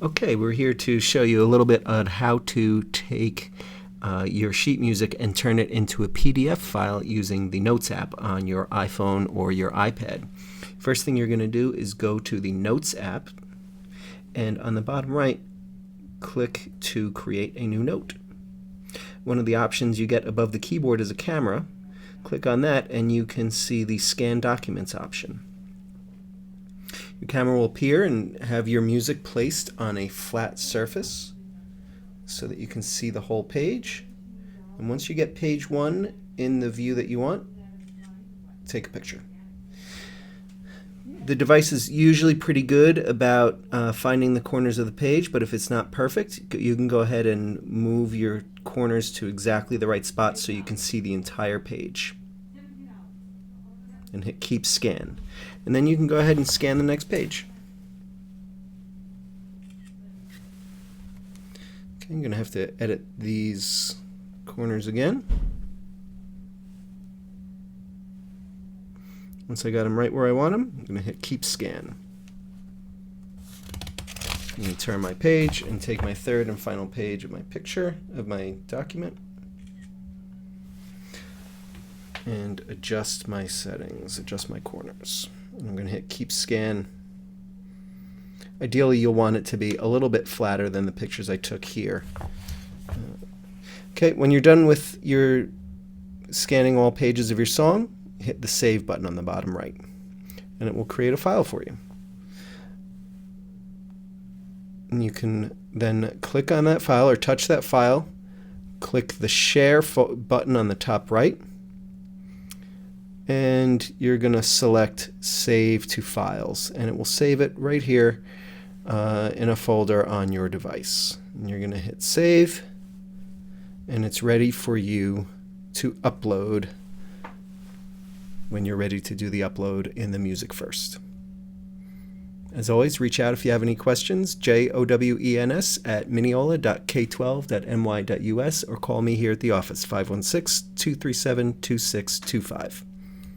Okay, we're here to show you a little bit on how to take your sheet music and turn it into a PDF file using the Notes app on your iPhone or your iPad. First thing you're going to do is go to the Notes app, and on the bottom right, click to create a new note. One of the options you get above the keyboard is a camera. Click on that and you can see the Scan Documents option. Your camera will appear and have your music placed on a flat surface so that you can see the whole page. And once you get page 1 in the view that you want, take a picture. The device is usually pretty good about finding the corners of the page, but if it's not perfect, you can go ahead and move your corners to exactly the right spot so you can see the entire page. And hit Keep Scan. And then you can go ahead and scan the next page. Okay, I'm going to have to edit these corners again. Once I got them right where I want them, I'm going to hit Keep Scan. I'm going to turn my page and take my third and final page of my picture, of my document, and adjust my settings, adjust my corners. And I'm going to hit Keep Scan. Ideally, you'll want it to be a little bit flatter than the pictures I took here. Okay, when you're done with your scanning all pages of your song, hit the Save button on the bottom right, and it will create a file for you. And you can then click on that file or touch that file, click the Share button on the top right, and you're going to select Save to Files, and it will save it right here in a folder on your device. And you're going to hit Save, and it's ready for you to upload when you're ready to do the upload in the Music First. As always, reach out if you have any questions, jowens@mineola.k12.my.us, or call me here at the office, 516-237-2625.